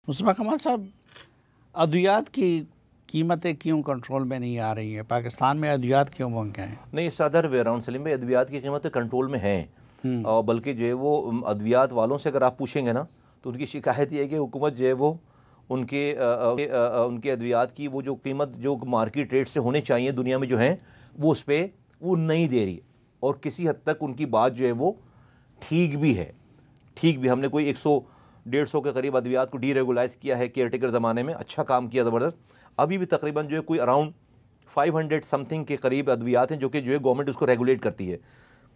मुस्तफ़ा कमाल साहब, अद्वियात की कीमतें क्यों कंट्रोल में नहीं आ रही हैं? पाकिस्तान में अद्वियात क्यों महंगे हैं? नहीं, सदर वे अराउंड सलीम भाई, अद्वियात की कीमतें कंट्रोल में हैं, और बल्कि जो है वो अद्वियात वालों से अगर आप पूछेंगे ना तो उनकी शिकायत ये है कि हुकूमत जो है वो उनके अद्वियात की वो जो कीमत जो मार्केट रेट से होने चाहिए दुनिया में जो है वो उस पर वो नहीं दे रही, और किसी हद तक उनकी बात जो है वो ठीक भी है। ठीक भी, हमने कोई 100-150 के करीब अद्वियात को डीरेगुलाइज किया है केयर टेकर ज़माने में, अच्छा काम किया ज़बरदस्त। अभी भी तकरीबन जो है कोई अराउंड 500 समथिंग के करीब अद्वियात हैं जो कि जो है गवर्नमेंट उसको रेगुलेट करती है,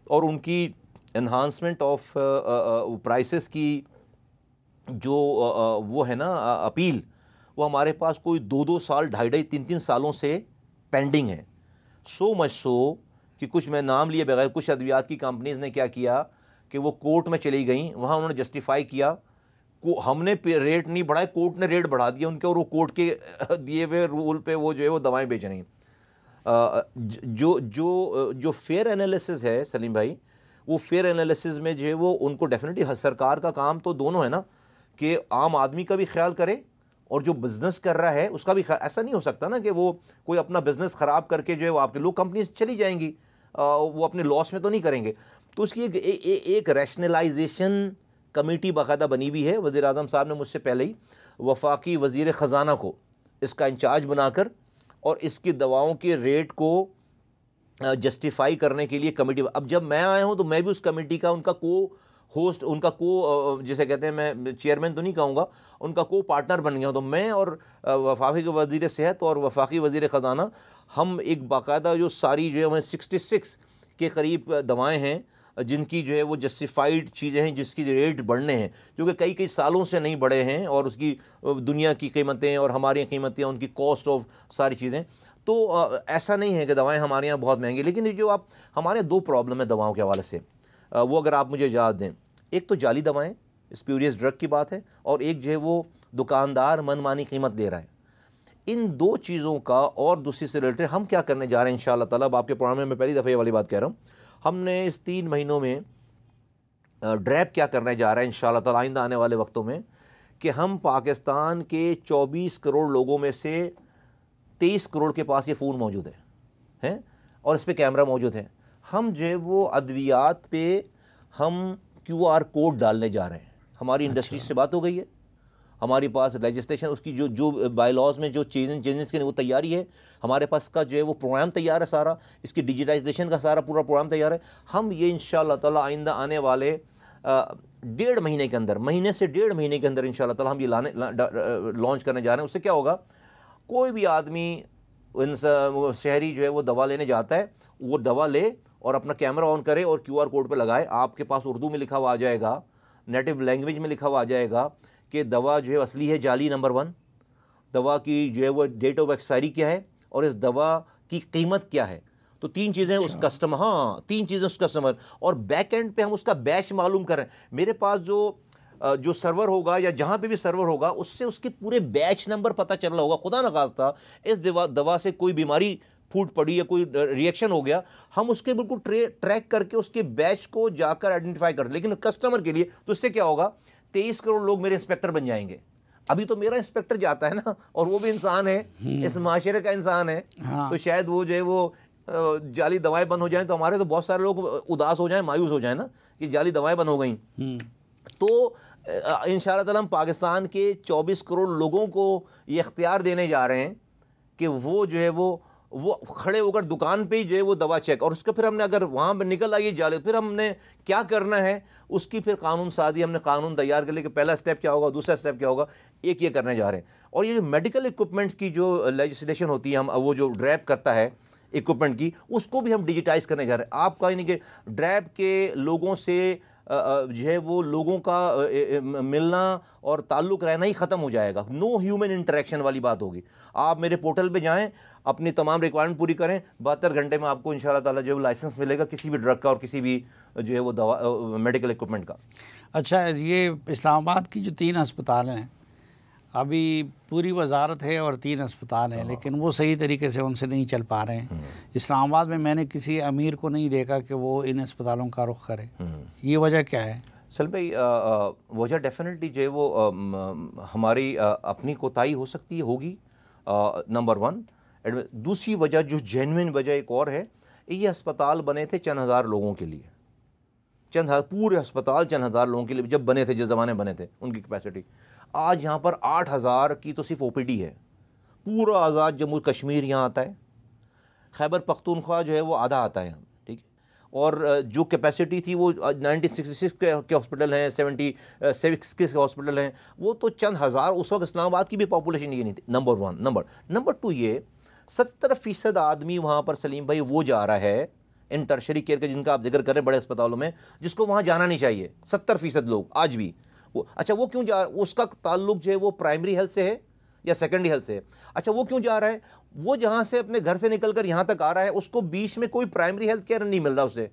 और उनकी एनहांसमेंट ऑफ प्राइसेस की जो वो है ना अपील, वो हमारे पास कोई 2-2 साल, 2.5, 3-3 सालों से पेंडिंग है। सो मच सो कि कुछ, मैं नाम लिए बगैर, कुछ अद्वियात की कंपनीज़ ने क्या किया कि वो कोर्ट में चली गई, वहाँ उन्होंने जस्टिफाई किया हमने रेट नहीं बढ़ाया, कोर्ट ने रेट बढ़ा दिया उनके, और वो कोर्ट के दिए हुए रूल पे वो जो है वो दवाएं बेच रही हैं। जो जो जो फेयर एनालिसिस है सलीम भाई, वो फेयर एनालिसिस में जो है वो उनको डेफिनेटली, सरकार का काम तो दोनों है ना कि आम आदमी का भी ख्याल करे और जो बिज़नेस कर रहा है उसका भी। ऐसा नहीं हो सकता ना कि वो कोई अपना बिज़नेस ख़राब करके जो है वो आपके लोग कंपनीज चली जाएंगी, वो अपने लॉस में तो नहीं करेंगे। तो उसकी एक रैशनलाइजेशन कमेटी बाकायदा बनी हुई है। वज़ीर आज़म साहब ने मुझसे पहले ही वफाकी वज़ीर ख़जाना को इसका इंचार्ज बनाकर और इसकी दवाओं के रेट को जस्टिफाई करने के लिए कमेटी, अब जब मैं आया हूं तो मैं भी उस कमेटी का उनका होस्ट, उनका जिसे कहते हैं, मैं चेयरमैन तो नहीं कहूँगा, उनका पार्टनर बन गया हूँ। तो मैं और वफाकी वज़ीर सेहत और वफाकी वज़ीर ख़जाना, हम एक बाकायदा जो सारी जो है 66 के करीब दवाएँ हैं जिनकी जो है वो जस्टिफाइड चीज़ें हैं, जिसकी रेट बढ़ने हैं, जो कि कई सालों से नहीं बढ़े हैं, और उसकी दुनिया की कीमतें और हमारी कीमतें, उनकी कॉस्ट ऑफ सारी चीज़ें। तो ऐसा नहीं है कि दवाएं हमारे यहाँ बहुत महंगी, लेकिन जो आप हमारे 2 प्रॉब्लम है दवाओं के हवाले से, वो अगर आप मुझे याद दें। एक तो जाली दवाएँ, स्प्यूरियस ड्रग की बात है, और एक जो है वो दुकानदार मनमानी कीमत दे रहा है। इन 2 चीज़ों का, और दूसरी से रिलेटेड हम क्या करने जा रहे हैं इंशाअल्लाह ताला, आपके प्रोग्राम में मैं पहली दफ़ा ये वाली बात कह रहा हूँ, हमने इस 3 महीनों में ड्रैप क्या करने जा रहे हैं इंशाअल्लाह ताला आइंदा आने वाले वक्तों में, कि हम पाकिस्तान के 24 करोड़ लोगों में से 23 करोड़ के पास ये फ़ोन मौजूद है और इस पर कैमरा मौजूद है। हम जो है वो अद्वियात पे हम QR कोड डालने जा रहे हैं। हमारी इंडस्ट्री से बात हो गई है, हमारे पास लेजिस्लेशन, उसकी जो बायलॉज में जो चेंजेस के वो तैयारी है, हमारे पास का जो है वो प्रोग्राम तैयार है सारा, इसकी डिजिटाइजेशन का सारा पूरा प्रोग्राम तैयार है। हम ये इंशाअल्लाह ताला आइंदा आने वाले 1.5 महीने के अंदर, महीने से 1.5 महीने के अंदर इंशाअल्लाह ताला हम ये लॉन्च करने जा रहे हैं। उससे क्या होगा, कोई भी आदमी शहरी जो है वो दवा लेने जाता है, वो दवा ले और अपना कैमरा ऑन करे और QR कोड पे लगाए, आपके पास उर्दू में लिखा हुआ आ जाएगा, नेटिव लैंग्वेज में लिखा हुआ आ जाएगा कि दवा जो है असली है, जाली नंबर 1, दवा की जो है वो डेट ऑफ एक्सपायरी क्या है, और इस दवा की कीमत क्या है। तो 3 चीज़ें उस कस्टमर, 3 चीज़ें उस कस्टमर, और बैक एंड पे हम उसका बैच मालूम कर रहे हैं। मेरे पास जो सर्वर होगा या जहाँ पे भी सर्वर होगा, उससे उसके पूरे बैच नंबर पता चल रहा होगा। खुदा न खास्ता इस दवा से कोई बीमारी फूट पड़ी या कोई रिएक्शन हो गया, हम उसके बिल्कुल ट्रैक करके उसके बैच को जाकर आइडेंटिफाई कर। लेकिन कस्टमर के लिए तो इससे क्या होगा, 23 करोड़ लोग मेरे इंस्पेक्टर बन जाएंगे। अभी तो मेरा इंस्पेक्टर जाता है ना, और वो भी इंसान है, इस माशरे का इंसान है। तो शायद वो जो है वो जाली दवाएं बंद हो जाएं तो हमारे तो बहुत सारे लोग उदास हो जाएं, मायूस हो जाएं ना कि जाली दवाएं बंद हो गई। तो इंशाअल्लाह ताला हम पाकिस्तान के 24 करोड़ लोगों को ये इख्तियार देने जा रहे हैं कि वो जो है वो खड़े होकर दुकान पे ही जो है वो दवा चेक, और उसका फिर हमने अगर वहाँ पर निकल आई जाले, फिर हमने क्या करना है उसकी फिर कानून साजी, हमने कानून तैयार कर लिया कि पहला स्टेप क्या होगा, दूसरा स्टेप क्या होगा, एक ये करने जा रहे हैं। और ये जो मेडिकल इक्विपमेंट्स की जो लेजिस्लेशन होती है, हम वो जो ड्रैप करता है इक्विपमेंट की, उसको भी हम डिजिटाइज़ करने जा रहे हैं। आपका यानी कि ड्रैप के लोगों से जो है वो लोगों का मिलना और ताल्लुक़ रहना ही ख़त्म हो जाएगा। नो ह्यूमन इंटरेक्शन वाली बात होगी। आप मेरे पोर्टल पे जाएं, अपनी तमाम रिक्वायरमेंट पूरी करें, 72 घंटे में आपको इंशाअल्लाह ताला जो है लाइसेंस मिलेगा किसी भी ड्रग का और किसी भी जो है वो दवा मेडिकल इक्विपमेंट का। अच्छा, ये इस्लामाबाद की जो 3 अस्पताल हैं, अभी पूरी वजारत है और 3 अस्पताल हैं, लेकिन वो सही तरीके से उनसे नहीं चल पा रहे हैं। इस्लामाबाद में मैंने किसी अमीर को नहीं देखा कि वो इन अस्पतालों का रुख करे। ये वजह क्या है? सल भाई वजह डेफिनेटली जो है वो हमारी अपनी कोताही हो सकती है, होगी, नंबर वन। दूसरी वजह जो जेन्युइन वजह एक और है, ये अस्पताल बने थे चंद हज़ार लोगों के लिए, पूरे अस्पताल चंद हज़ार लोगों के लिए जब बने थे, जिस ज़माने बने थे, उनकी कैपेसिटी। आज यहाँ पर 8,000 की तो सिर्फ OPD है। पूरा आज़ाद जम्मू कश्मीर यहाँ आता है, खैबर पख्तूनख्वा जो है वो आधा आता है यहाँ, ठीक है। और जो कैपेसिटी थी वो 1966 के हॉस्पिटल हैं, 76 के हॉस्पिटल हैं, वो तो चंद हज़ार, उस वक्त इस्लामाबाद की भी पॉपुलेशन ये नहीं थी। Number one. नंबर टू, ये 70% आदमी वहाँ पर सलीम भाई वो जा रहा है इन टर्शरी केयर के, जिनका आप जिक्र कर रहे हैं बड़े अस्पतालों में, जिसको वहाँ जाना नहीं चाहिए। 70% लोग आज भी वो, अच्छा वो क्यों जा, उसका ताल्लुक जो है वो प्राइमरी हेल्थ से है या सेकेंडरी हेल्थ से है। अच्छा वो क्यों जा रहा है, वो जहाँ से अपने घर से निकल कर यहाँ तक आ रहा है, उसको बीच में कोई प्राइमरी हेल्थ केयर नहीं मिल रहा उसे,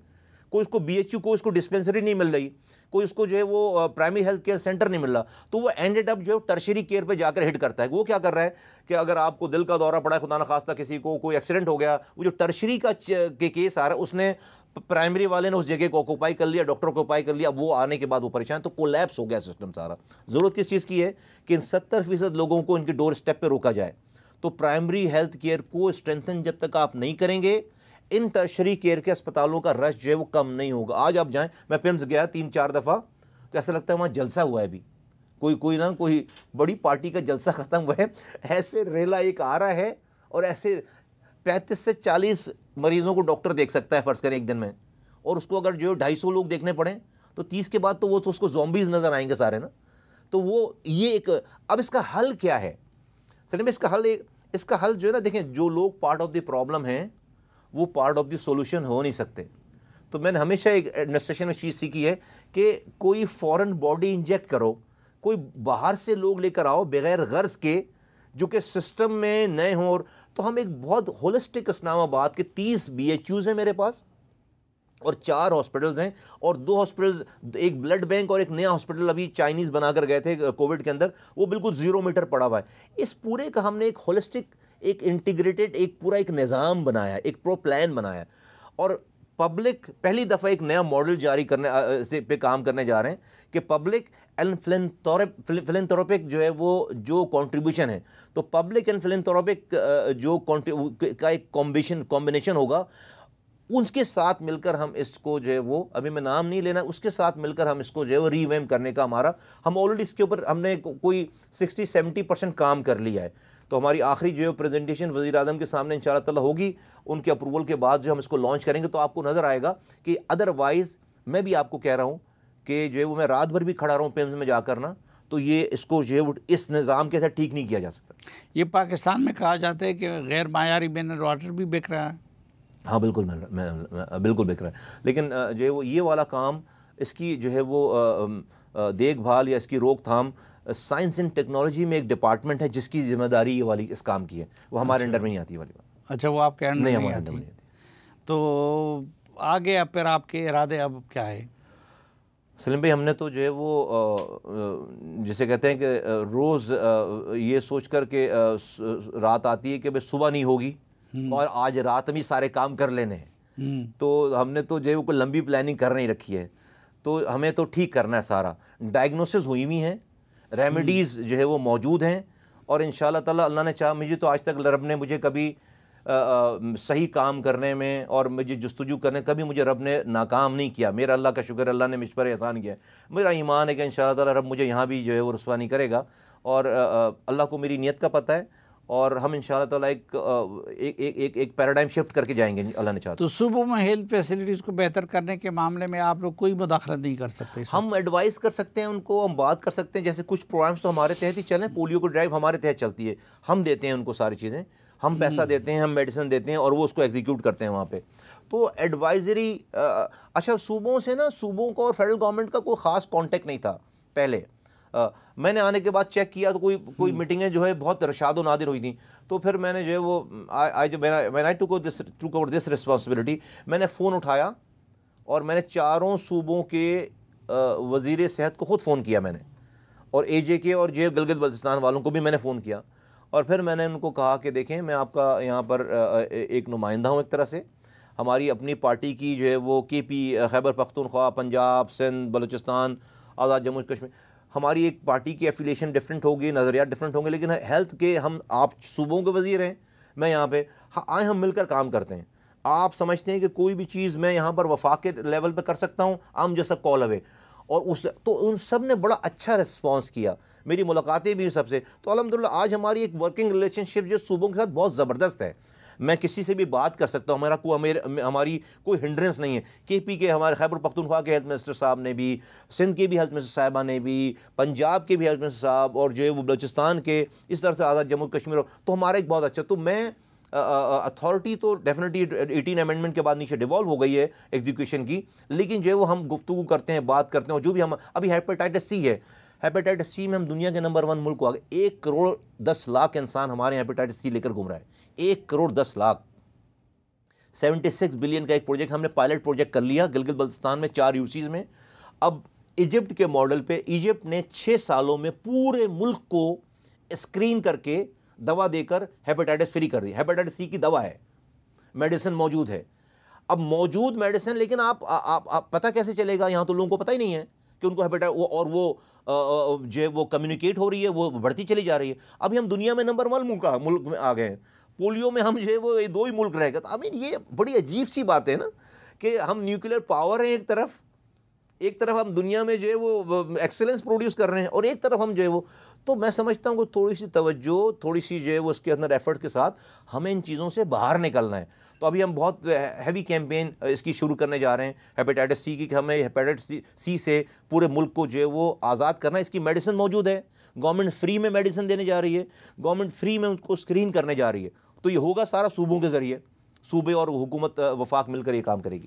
कोई उसको BHU, कोई उसको डिस्पेंसरी नहीं मिल रही, कोई उसको जो है वो प्राइमरी हेल्थ केयर सेंटर नहीं मिल रहा, तो वो एंडेड अप जो है टर्शरी केयर पे जाकर हिट करता है। वो क्या कर रहा है कि अगर आपको दिल का दौरा पड़ा है, खुदा न खास्ता किसी को कोई एक्सीडेंट हो गया, वो जो टर्शरी का के केस आ रहा है, उसने प्राइमरी वाले ने उस जगह को ऑक्यूपाई कर लिया, डॉक्टर को ऑक्यूपाई कर लिया, वो आने के बाद वो परेशान, तो कोलैप्स हो गया सिस्टम सारा। ज़रूरत किस चीज़ की है कि इन 70% लोगों को इनके डोर स्टेप पे रोका जाए। तो प्राइमरी हेल्थ केयर को स्ट्रेंथन जब तक आप नहीं करेंगे, इन टर्शरी केयर के अस्पतालों का रश जो है वो कम नहीं होगा। आज आप जाएं, मैं पिम्स गया 3-4 दफ़ा, तो ऐसा लगता है वहाँ जलसा हुआ है अभी, कोई बड़ी पार्टी का जलसा ख़त्म हुआ है। ऐसे रेला एक आ रहा है और ऐसे 35 से 40 मरीज़ों को डॉक्टर देख सकता है फ़र्ज़ करें एक दिन में, और उसको अगर जो 250 लोग देखने पड़े तो 30 के बाद तो वो तो उसको ज़ॉम्बीज़ नज़र आएंगे सारे ना। तो वो ये एक, अब इसका हल क्या है सलीम? इसका हल जो है ना, देखें, जो लोग पार्ट ऑफ द प्रॉब्लम हैं वो पार्ट ऑफ द सॉल्यूशन हो नहीं सकते। तो मैंने हमेशा एक एडमिनिस्ट्रेशन में चीज़ सीखी है कि कोई फॉरेन बॉडी इंजेक्ट करो, कोई बाहर से लोग लेकर आओ बगैर गर्ज के, जो कि सिस्टम में नए हों। और तो हम एक बहुत होलिस्टिक, इस्लामाबाद के 30 BHUs हैं मेरे पास, और 4 हॉस्पिटल्स हैं, और 2 हॉस्पिटल्स, एक ब्लड बैंक और एक नया हॉस्पिटल अभी चाइनीज़ बनाकर गए थे कोविड के अंदर, वो बिल्कुल 0 मीटर पड़ा हुआ है। इस पूरे का हमने एक होलिस्टिक, एक इंटीग्रेटेड, एक पूरा एक निज़ाम बनाया, एक प्रो प्लान बनाया। और पब्लिक पहली दफ़ा एक नया मॉडल जारी करने से पे काम करने जा रहे हैं कि पब्लिक एंड फिलैंथ्रोपिक जो है वो जो कंट्रीब्यूशन है, तो पब्लिक एंड फिलैंथ्रोपिक जो का एक कॉम्बिनेशन होगा, उसके साथ मिलकर हम इसको जो है वो, अभी मैं नाम नहीं लेना, उसके साथ मिलकर हम इसको जो है वो रीवैम्प करने का हम ऑलरेडी इसके ऊपर हमने कोई 60-70% काम कर लिया है। तो हमारी आखिरी जो है प्रेजेंटेशन वज़ीर आज़म के सामने इंशाअल्लाह ताला होगी, उनके अप्रूवल के बाद जो हम इसको लॉन्च करेंगे, तो आपको नज़र आएगा कि अदरवाइज़ मैं भी आपको कह रहा हूँ कि जो है वो मैं रात भर भी खड़ा रहा हूँ पिम्स में जाकर ना, तो ये इसको जो है वो इस निज़ाम के साथ ठीक नहीं किया जा सकता। ये पाकिस्तान में कहा जाता है कि गैर मायारी मिनरल वाटर भी बिक रहा है। हाँ बिल्कुल, बिल्कुल बिक रहा है, लेकिन जो है वो ये वाला काम, इसकी जो है वो देखभाल या इसकी रोकथाम, साइंस एंड टेक्नोलॉजी में एक डिपार्टमेंट है जिसकी जिम्मेदारी ये वाली इस काम की है, वो हमारे अंडर में नहीं आती वाली बात। अच्छा, वो आपके अंडर नहीं, नहीं हमारे आती। अंडर में नहीं आती। तो आगे अब फिर आपके इरादे अब क्या है सलीम भाई? हमने तो जो है वो जिसे कहते हैं कि रोज़ ये सोच कर के रात आती है कि भाई सुबह नहीं होगी और आज रात में सारे काम कर लेने हैं, तो हमने तो जो है वो लंबी प्लानिंग कर नहीं रखी है। तो हमें तो ठीक करना है सारा, डायग्नोसिस हुई हुई हैं, रेमेडीज़ जो है वो मौजूद हैं, और इंशाअल्लाह ताला अल्लाह ने चाहा, मुझे तो आज तक रब ने मुझे कभी सही काम करने में और मुझे जस्तजू करने, कभी मुझे रब ने नाकाम नहीं किया। मेरा अल्लाह का शुक्र, अल्लाह ने मुझ पर एहसान किया। मेरा ईमान है कि इंशाअल्लाह ताला रब मुझे यहाँ भी जो है वो रुसवा नहीं करेगा, और अल्लाह को मेरी नीयत का पता है, और हम इंशाअल्लाह ताला एक पैराडाइम शिफ्ट करके जाएंगे अल्लाह ने चाहा। तो सुबह में हेल्थ फैसिलिटीज़ को बेहतर करने के मामले में आप लोग कोई मुदाखलत नहीं कर सकते? हम एडवाइस कर सकते हैं उनको, हम बात कर सकते हैं, जैसे कुछ प्रोग्राम्स तो हमारे तहत ही चलें, पोलियो की ड्राइव हमारे तहत चलती है, हम देते हैं उनको सारी चीज़ें, हम पैसा देते हैं, हम मेडिसिन देते हैं, और वो उसको एग्जीक्यूट करते हैं वहाँ पे। तो एडवाइजरी, अच्छा, सूबों से ना, सूबों को और फेडरल गवर्नमेंट का कोई ख़ास कॉन्टेक्ट नहीं था पहले। मैंने आने के बाद चेक किया तो कोई मीटिंगें जो है बहुत रशाद नादिर हुई थी। तो फिर मैंने जो है वो आई टुक ओवर दिस रिस्पॉन्सिबिलिटी, मैंने फ़ोन उठाया और मैंने चारों सूबों के वज़ीर सेहत को ख़ुद फ़ोन किया मैंने, और AJ और जो गिलगित बल्तिस्तान वालों को भी मैंने फ़ोन किया, और फिर मैंने उनको कहा कि देखें, मैं आपका यहाँ पर एक नुमाइंदा हूँ एक तरह से, हमारी अपनी पार्टी की जो है वो KP खैबर पख्तूनख्वा, पंजाब, सिंध, बलूचिस्तान, आज़ाद जम्मू कश्मीर, हमारी एक पार्टी की एफिलिएशन डिफरेंट होगी, नज़रियात डिफरेंट होंगे, लेकिन हेल्थ के हम आप सूबों के वज़ीर हैं, मैं यहाँ पे आए, हम मिलकर काम करते हैं। आप समझते हैं कि कोई भी चीज़ मैं यहाँ पर वफाक के लेवल पे कर सकता हूँ, आम जैसा कॉल अवे, और उस तो उन सब ने बड़ा अच्छा रिस्पॉन्स किया, मेरी मुलाकातें भी सबसे। तो अल्हम्दुलिल्लाह आज हमारी एक वर्किंग रिलेशनशिप जो सूबों के साथ बहुत ज़बरदस्त है। मैं किसी से भी बात कर सकता हूँ, हमारी कोई हिंड्रेंस नहीं है। KP के, हमारे खैबर पख्तूनख्वा के हेल्थ मिनिस्टर साहब ने भी, सिंध के भी हेल्थ मिनिस्टर साहिबा ने भी, पंजाब के भी हेल्थ मिनिस्टर साहब, और जो है वो बलूचिस्तान के, इस तरह से आज़ाद जम्मू कश्मीर, तो हमारा एक बहुत अच्छा। तो मैं अथॉरिटी तो डेफिनेटली 18 अमेंडमेंट के बाद नीचे डिवॉल्व हो गई है एग्जीक्यूशन की, लेकिन जो है वो हम गुफ्तगू करते हैं, बात करते हैं, और जो भी हम अभी हेपेटाइटिस C है, हेपेटाइटिस C में हम दुनिया के नंबर 1 मुल्क को आ गए। 1 करोड़ 10 लाख इंसान हमारे हेपेटाइटिस C लेकर घूम रहा है, 1 करोड़ 10 लाख। 76 बिलियन का एक प्रोजेक्ट हमने पायलट प्रोजेक्ट कर लिया गिलगित बल्तिस्तान में 4 यूसीज में। अब इजिप्ट के मॉडल पे इजिप्ट ने 6 सालों में पूरे मुल्क को स्क्रीन करके दवा देकर हेपेटाइटिस फ्री कर दी। हेपेटाइटिस C की दवा है, मेडिसिन मौजूद है। अब मौजूद मेडिसिन, लेकिन आप पता कैसे चलेगा, यहाँ तो लोगों को पता ही नहीं है कि उनको हेपेटाइटिस, वो जो है वो कम्युनिकेट हो रही है, वो बढ़ती चली जा रही है। अभी हम दुनिया में नंबर 1 मुल्क में आ गए हैं। पोलियो में हम जो है वो 2 ही मुल्क रह गए। तो आई मीन ये बड़ी अजीब सी बात है ना, कि हम न्यूक्लियर पावर हैं एक तरफ हम दुनिया में जो है वो एक्सेलेंस प्रोड्यूस कर रहे हैं, और एक तरफ हम जो है वो, तो मैं समझता हूँ कि थोड़ी सी तवज्जो, थोड़ी सी जो है वो उसके अंदर एफर्ट के साथ हमें इन चीज़ों से बाहर निकलना है। तो अभी हम बहुत हैवी कैंपेन इसकी शुरू करने जा रहे हैं हेपेटाइटिस C की, कि हमें हेपेटाइटिस C से पूरे मुल्क को जो है वो आज़ाद करना है। इसकी मेडिसिन मौजूद है, गवर्नमेंट फ्री में मेडिसिन देने जा रही है, गवर्नमेंट फ्री में उनको स्क्रीन करने जा रही है। तो ये होगा सारा सूबों के ज़रिए, सूबे और हुकूमत वफाक मिलकर ये काम करेगी।